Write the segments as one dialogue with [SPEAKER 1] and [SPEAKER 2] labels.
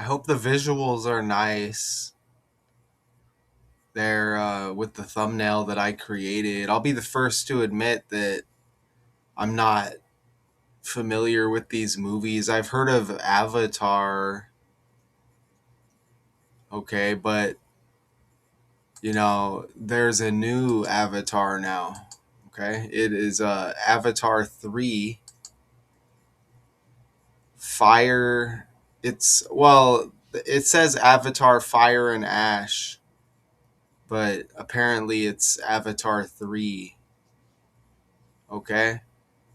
[SPEAKER 1] I hope the visuals are nice. They're with the thumbnail that I created. I'll be the first to admit that I'm not familiar with these movies. I've heard of Avatar, okay, but there's a new Avatar now. Okay, it is Avatar 3 Fire. It says Avatar Fire and Ash, but apparently it's Avatar 3. Okay,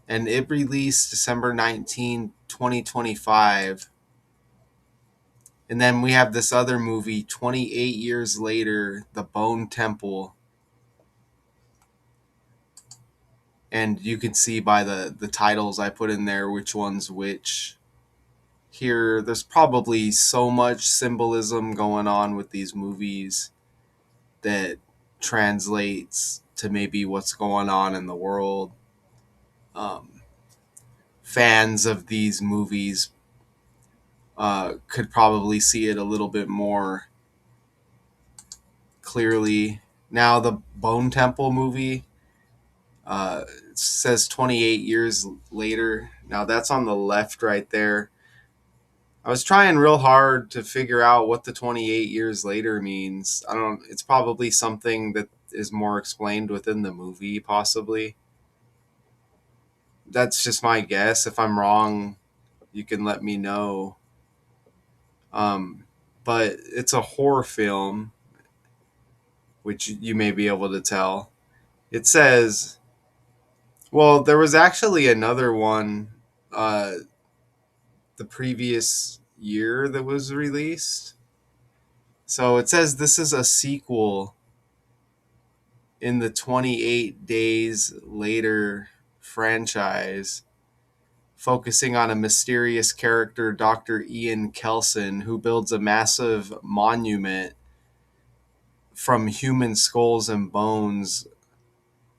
[SPEAKER 1] and it released December 19, 2025. And then we have this other movie 28 years later, The Bone Temple. And you can see by the titles I put in there which one's which. Here, there's probably so much symbolism going on with these movies that translates to maybe what's going on in the world. Um, Fans of these movies could probably see it a little bit more clearly. Now, the Bone Temple movie it says 28 years later. Now, that's on the left right there. I was trying real hard to figure out what the 28 years later means. I don't It's probably something that is more explained within the movie, possibly. That's just my guess. If I'm wrong, you can let me know. Um, but it's a horror film, which you may be able to tell. It says, well, there was actually another one uh, the previous year that was released. So it says this is a sequel in the 28 Days Later franchise, focusing on a mysterious character, Dr. Ian Kelson, who builds a massive monument from human skulls and bones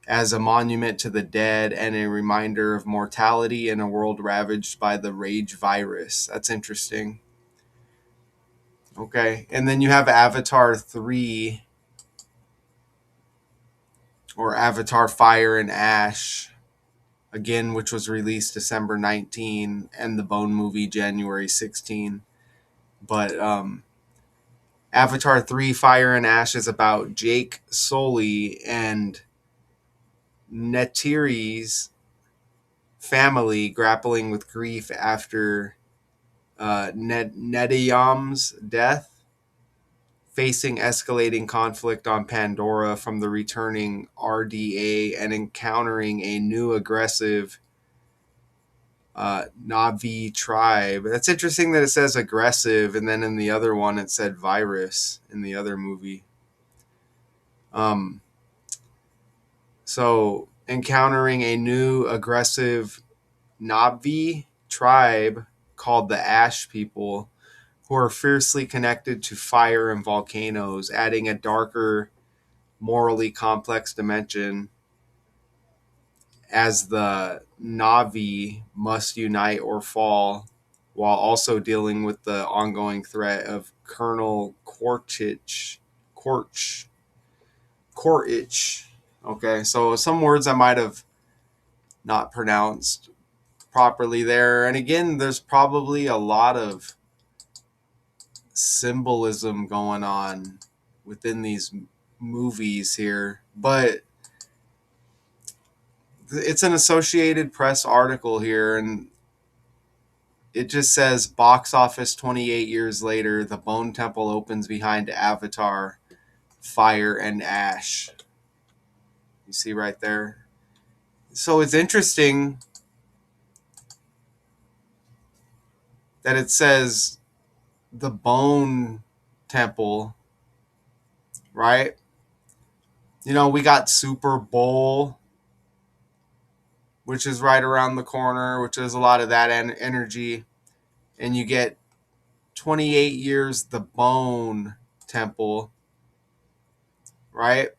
[SPEAKER 1] as a monument to the dead and a reminder of mortality in a world ravaged by the rage virus. That's interesting. Okay. And then you have Avatar 3 or Avatar Fire and Ash, again, which was released December 19, and the Bone movie January 16. But Avatar 3 Fire and Ash is about Jake Sully and Netiri's family grappling with grief after Nediyam's death, facing escalating conflict on Pandora from the returning RDA, and encountering a new aggressive Navi tribe. That's interesting that it says aggressive, and then in the other one it said virus in the other movie. Um, so encountering a new aggressive Navi tribe called the Ash People, who are fiercely connected to fire and volcanoes, adding a darker, morally complex dimension as the Navi must unite or fall, while also dealing with the ongoing threat of Colonel Kortich. Okay, so some words I might have not pronounced properly there. And again, there's probably a lot of symbolism going on within these movies here, but it's an Associated Press article here, and it just says box office 28 years later, the Bone Temple opens behind Avatar, Fire and Ash. You see right there? So it's interesting that it says the Bone Temple, right? We got Super Bowl, which is right around the corner, which is a lot of that energy. And you get 28 years, the Bone Temple, right?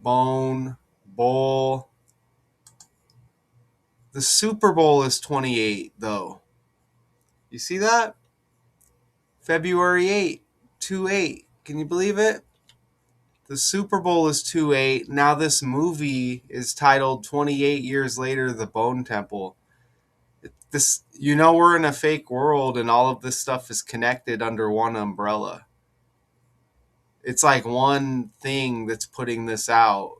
[SPEAKER 1] Bone, Bowl. The Super Bowl is 28, though. You see that? February 8th, 2/8. Can you believe it? The Super Bowl is 2/8. Now this movie is titled 28 Years Later, The Bone Temple. This, we're in a fake world and all of this stuff is connected under one umbrella. It's like one thing that's putting this out,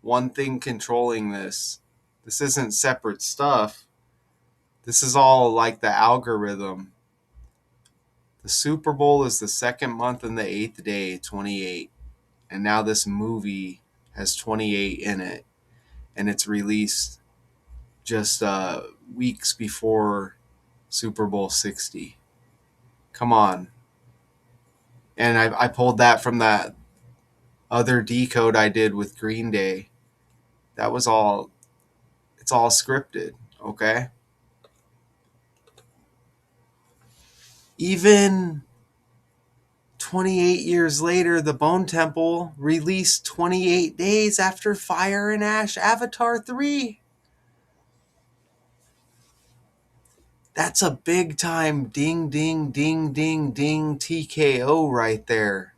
[SPEAKER 1] one thing controlling this. This isn't separate stuff. This is all like the algorithm. The Super Bowl is the second month and the eighth day, 28. And now this movie has 28 in it. And it's released just weeks before Super Bowl 60. Come on. And I pulled that from that other decode I did with Green Day. That was all, it's all scripted, okay? Even 28 years later, the Bone Temple released 28 days after Fire and Ash Avatar 3. That's a big time ding, ding, ding, ding, ding TKO right there.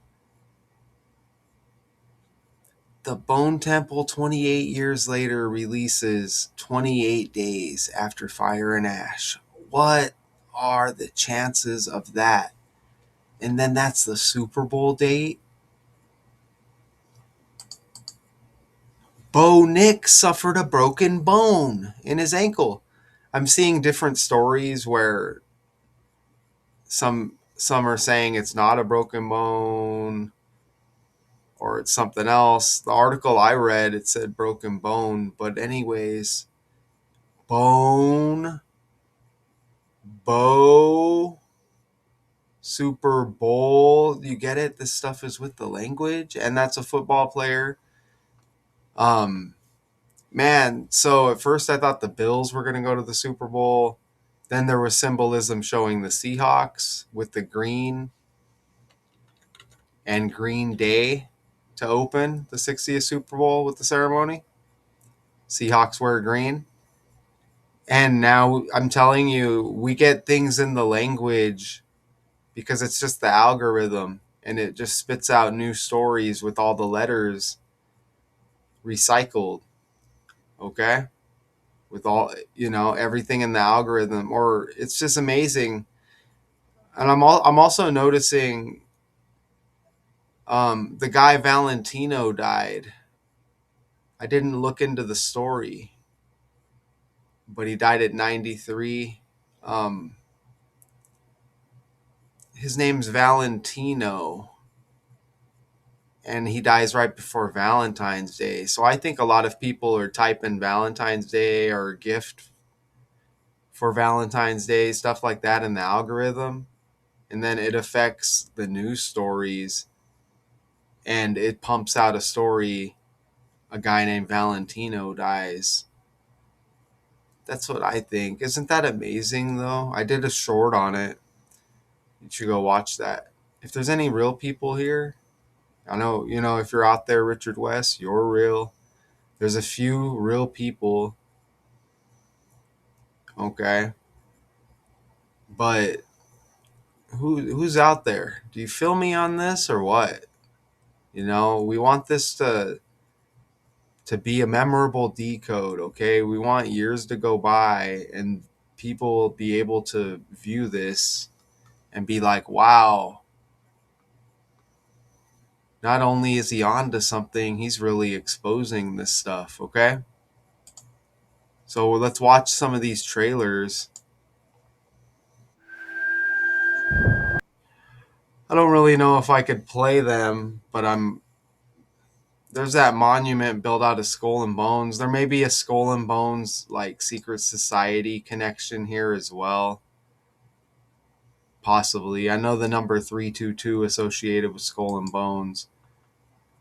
[SPEAKER 1] The Bone Temple 28 years later releases 28 days after Fire and Ash. What are the chances of that? And then that's the Super Bowl date. Bo Nick suffered a broken bone in his ankle. I'm seeing different stories where some are saying it's not a broken bone or it's something else. The article I read, it said broken bone, but anyways, bone, Bo, Super Bowl. You get it? This stuff is with the language, and that's a football player. Man, so at first I thought the Bills were going to go to the Super Bowl. Then there was symbolism showing the Seahawks with the green and Green Day to open the 60th Super Bowl with the ceremony. Seahawks wear green. And now I'm telling you, we get things in the language because it's just the algorithm and it just spits out new stories with all the letters recycled. Okay? With all, everything in the algorithm, or it's just amazing. And I'm also noticing the guy Valentino died. I didn't look into the story, but he died at 93. Um, his name's Valentino, and he dies right before Valentine's Day. So I think a lot of people are typing Valentine's Day or gift for Valentine's Day, stuff like that in the algorithm. And then it affects the news stories and it pumps out a story. A guy named Valentino dies. That's what I think. Isn't that amazing, though? I did a short on it. You should go watch that. If there's any real people here, I know, if you're out there, Richard West, you're real. There's a few real people, okay? But who's out there? Do you feel me on this or what? We want this to be a memorable decode, okay? We want years to go by and people be able to view this and be like, wow, not only is he on to something, he's really exposing this stuff, okay? So let's watch some of these trailers. I don't really know if I could play them, but there's that monument built out of Skull and Bones. There may be a Skull and Bones like secret society connection here as well. Possibly. I know the number 322 associated with Skull and Bones,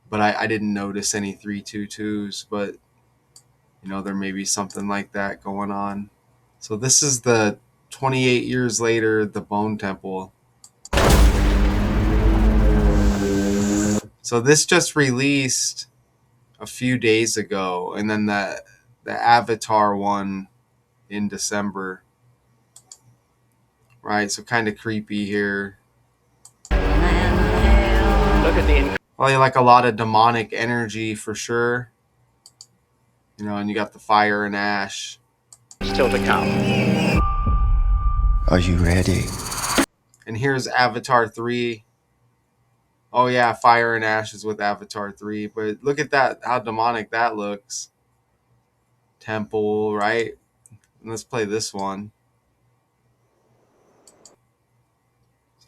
[SPEAKER 1] but I didn't notice any 322s, but there may be something like that going on. So this is the 28 years later, the Bone Temple. So this just released a few days ago, and then the Avatar one in December. Right, so kind of creepy here.
[SPEAKER 2] look at the
[SPEAKER 1] Probably like a lot of demonic energy for sure. You know, and you got the fire and ash.
[SPEAKER 2] still to come.
[SPEAKER 3] Are you ready?
[SPEAKER 1] And here's Avatar 3. Oh yeah, fire and ash is with Avatar 3. But look at that, how demonic that looks. Temple, right? And let's play this one.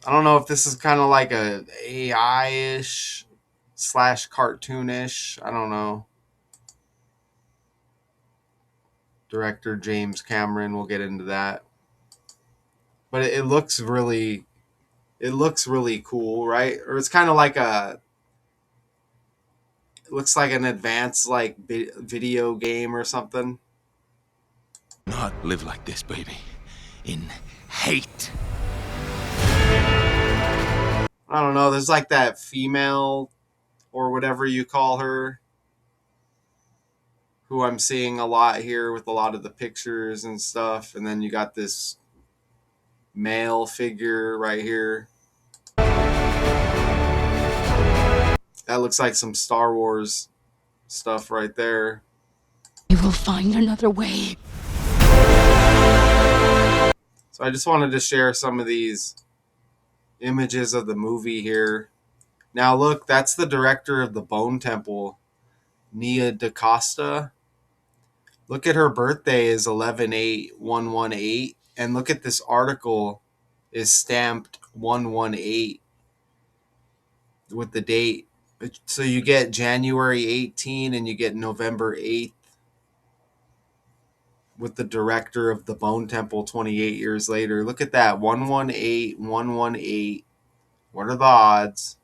[SPEAKER 1] I don't know if this is kind of like a AI-ish / cartoonish. I don't know. Director James Cameron, we'll get into that. But it looks really cool, right? Or it's kind of like it looks like an advanced like video game or something.
[SPEAKER 4] Not live like this, baby. In hate.
[SPEAKER 1] I don't know. There's like that female or whatever you call her, who I'm seeing a lot here with a lot of the pictures and stuff. And then you got this male figure right here. That looks like some Star Wars stuff right there.
[SPEAKER 5] You will find another way.
[SPEAKER 1] So I just wanted to share some of these images of the movie here. Now look, that's the director of the Bone Temple, Nia DaCosta. Look at her birthday is 11/8/118, and look at this article is stamped 118 with the date. So you get January 18 and you get November 8th with the director of the Bone Temple 28 years later. Look at that, 118/118. What are the odds?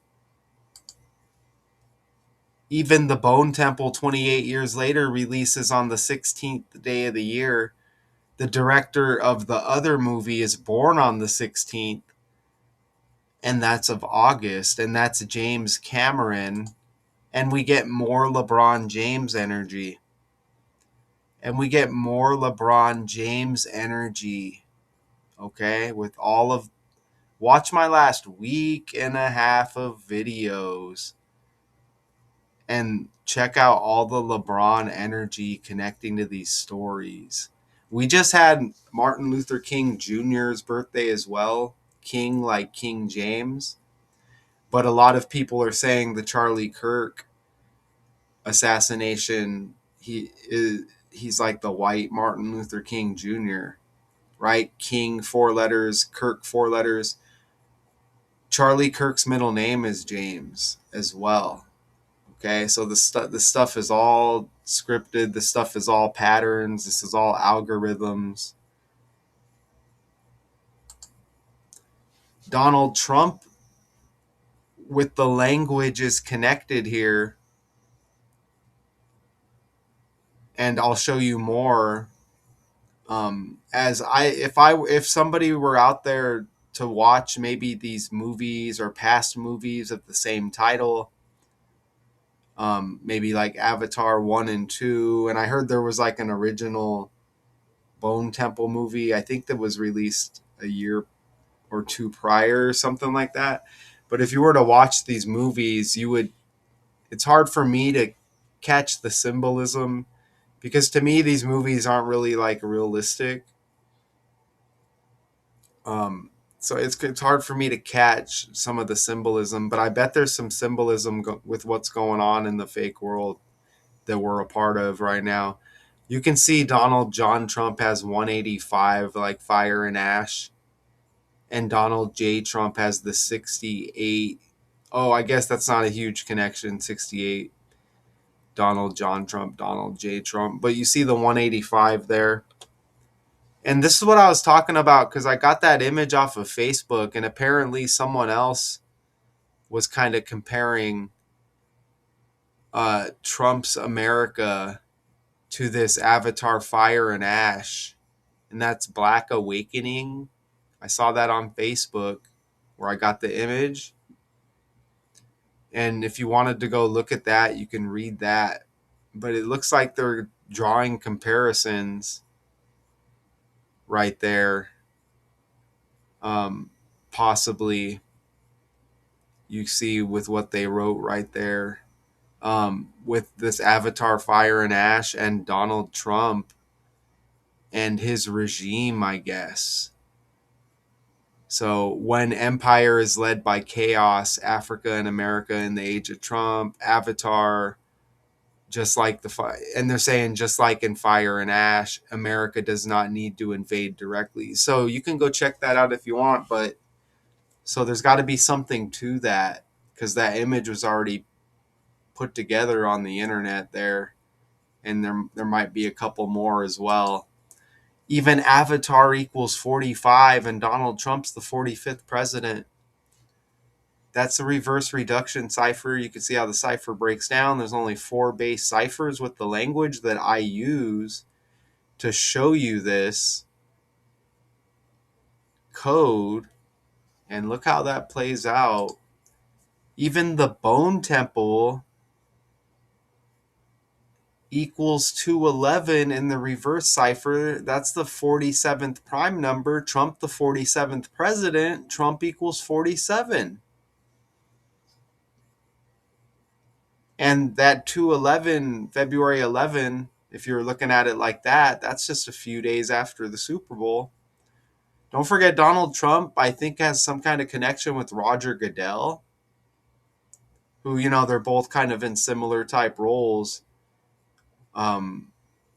[SPEAKER 1] Even the Bone Temple 28 years later releases on the 16th day of the year. The director of the other movie is born on the 16th, and that's of August, and that's James Cameron. And we get more LeBron James energy. And we get more LeBron James energy, okay? With all of, watch my last week and a half of videos and check out all the LeBron energy connecting to these stories. We just had Martin Luther King Jr.'s birthday as well. King like King James. But a lot of people are saying the Charlie Kirk assassination, he's like the white Martin Luther King Jr., right? King 4 letters, Kirk 4 letters. Charlie Kirk's middle name is James as well. Okay, so this stuff is all scripted. This stuff is all patterns. This is all algorithms. Donald Trump, with the language, is connected here, and I'll show you more. If somebody were out there to watch maybe these movies or past movies of the same title, maybe like Avatar 1 and 2, and I heard there was like an original Bone Temple movie, I think, that was released a year or two prior or something like that. But if you were to watch these movies, it's hard for me to catch the symbolism, because to me these movies aren't really like realistic. So it's hard for me to catch some of the symbolism, but I bet there's some symbolism with what's going on in the fake world that we're a part of right now. You can see Donald John Trump has 185, like fire and ash, and Donald J. Trump has the 68. Oh, I guess that's not a huge connection, 68. Donald John Trump, Donald J. Trump. But you see the 185 there. And this is what I was talking about, because I got that image off of Facebook, and apparently someone else was kind of comparing Trump's America to this Avatar Fire and Ash, and that's Black Awakening. I saw that on Facebook where I got the image. And if you wanted to go look at that, you can read that. But it looks like they're drawing comparisons right there. Possibly, you see with what they wrote right there, with this Avatar Fire and Ash and Donald Trump and his regime, I guess. So when empire is led by chaos, Africa and America in the age of Trump, Avatar, just like and they're saying just like in Fire and Ash, America does not need to invade directly. So you can go check that out if you want, but so there's got to be something to that, because that image was already put together on the internet there, and there might be a couple more as well. Even Avatar equals 45 and Donald Trump's the 45th president. That's a reverse reduction cipher. You can see how the cipher breaks down. There's only 4 base ciphers with the language that I use to show you this code. And look how that plays out. Even the Bone Temple equals 211 in the reverse cipher. That's the 47th prime number. Trump, the 47th president. Trump equals 47. And that 211, February 11, if you're looking at it like that, that's just a few days after the Super Bowl. Don't forget Donald Trump, I think, has some kind of connection with Roger Goodell, who, they're both kind of in similar type roles on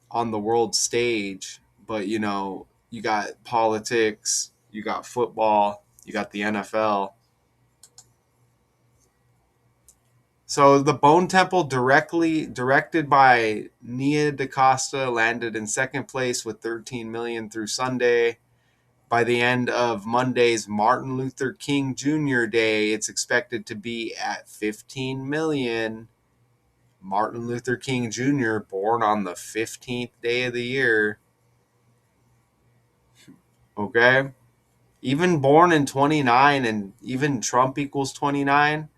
[SPEAKER 1] the world stage. But, you got politics, you got football, you got the NFL. So the Bone Temple, directed by Nia DaCosta, landed in second place with 13 million through Sunday. By the end of Monday's Martin Luther King Jr. Day, it's expected to be at 15 million. Martin Luther King Jr., born on the 15th day of the year. Okay? Even born in 29, and even Trump equals 29.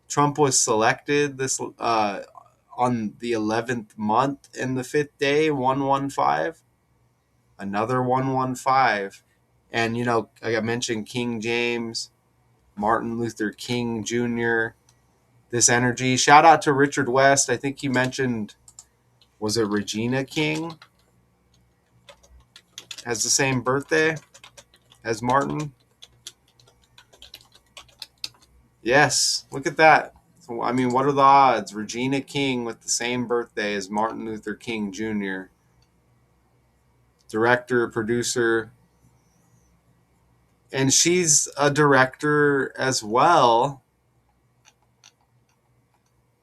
[SPEAKER 1] Trump was selected this on the 11th month in the 5th day, 115. Another 115. And, like I mentioned, King James, Martin Luther King Jr., this energy. Shout out to Richard West. I think he mentioned, was it Regina King? Has the same birthday as Martin. Yes, look at that. So, I mean, what are the odds? Regina King with the same birthday as Martin Luther King Jr. Director, producer, and she's a director as well.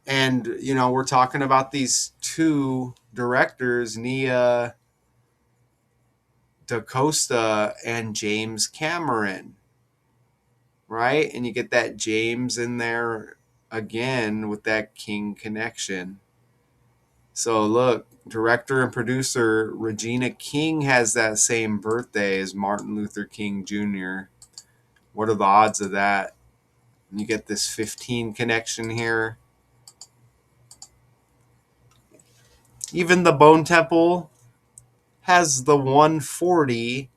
[SPEAKER 1] And, we're talking about these 2 directors, Nia DaCosta and James Cameron, right? And you get that James in there again with that King connection. So look, director and producer Regina King has that same birthday as Martin Luther King Jr. What are the odds of that? And you get this 15 connection here. Even the Bone Temple has the 140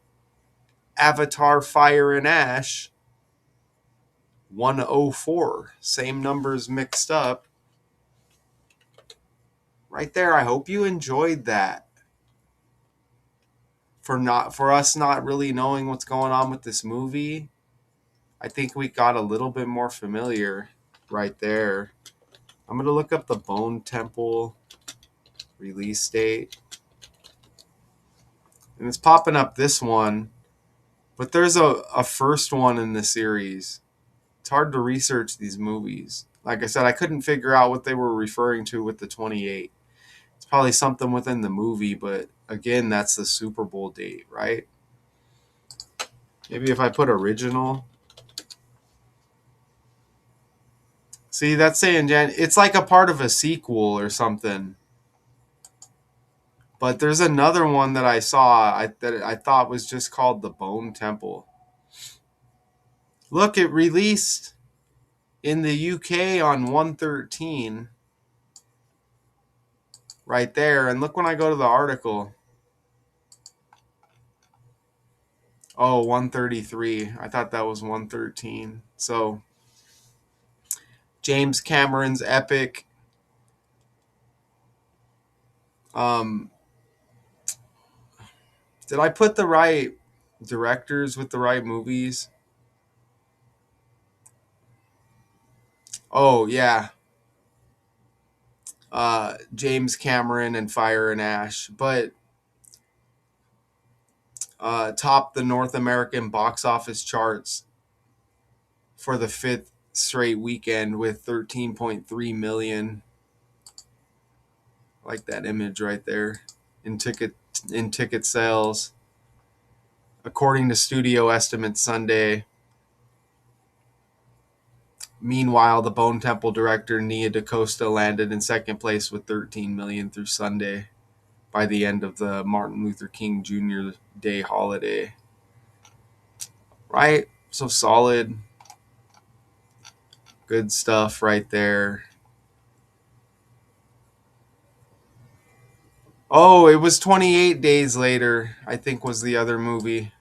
[SPEAKER 1] Avatar Fire and Ash 104. Same numbers mixed up. Right there, I hope you enjoyed that. For us not really knowing what's going on with this movie, I think we got a little bit more familiar right there. I'm going to look up the Bone Temple release date. And it's popping up this one, but there's a first one in the series. It's hard to research these movies. Like I said, I couldn't figure out what they were referring to with the 28. It's probably something within the movie, but again, that's the Super Bowl date, right? Maybe if I put original. See, that's saying it's like a part of a sequel or something. But there's another one that I saw that I thought was just called the Bone Temple. Look, it released in the UK on 113 right there. And look when I go to the article. Oh, 133. I thought that was 113. So James Cameron's epic. Um, did I put the right directors with the right movies? Oh, yeah. James Cameron and Fire and Ash. But topped the North American box office charts for the fifth straight weekend with 13.3 million. I like that image right there in ticket sales. According to studio estimates Sunday. Meanwhile, the Bone Temple director Nia DaCosta landed in second place with 13 million through Sunday by the end of the Martin Luther King Jr. Day holiday. Right? So solid. Good stuff right there. Oh, it was 28 days later, I think was the other movie.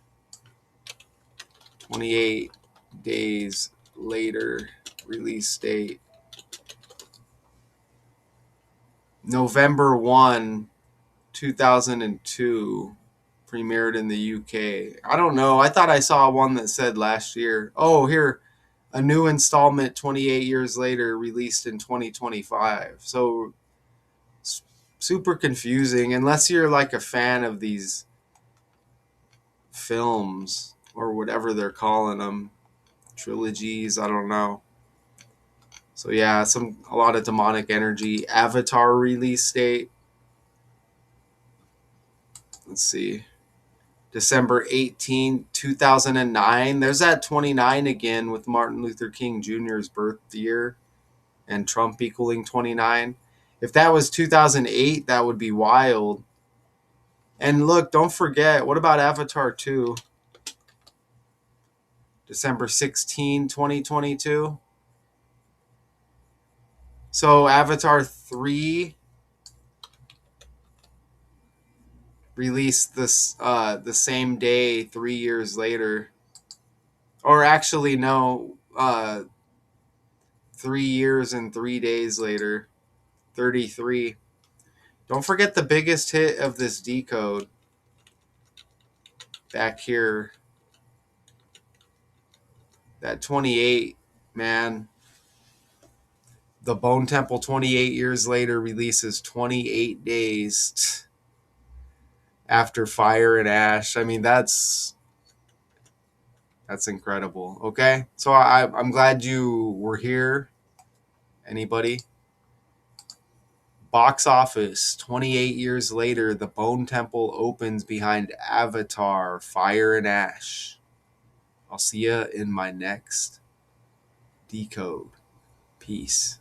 [SPEAKER 1] 28 days later release date. November 1, 2002, premiered in the UK. I don't know. I thought I saw one that said last year. Oh, here, a new installment 28 years later, released in 2025. So super confusing unless you're like a fan of these films or whatever they're calling them, trilogies. I don't know. So yeah, a lot of demonic energy. Avatar release date. Let's see. December 18th, 2009. There's that 29 again with Martin Luther King Jr.'s birth year and Trump equaling 29. If that was 2008, that would be wild. And look, don't forget, what about Avatar 2? December 16, 2022. So Avatar 3 released the same day 3 years later. Or actually no, 3 years and 3 days later. 33. Don't forget the biggest hit of this decode back here. That 28, man. The Bone Temple 28 years later releases 28 days after Fire and Ash. I mean, that's incredible. Okay, so I'm glad you were here. Anybody? Box office 28 years later, the Bone Temple opens behind Avatar, Fire and Ash. I'll see you in my next decode. Peace.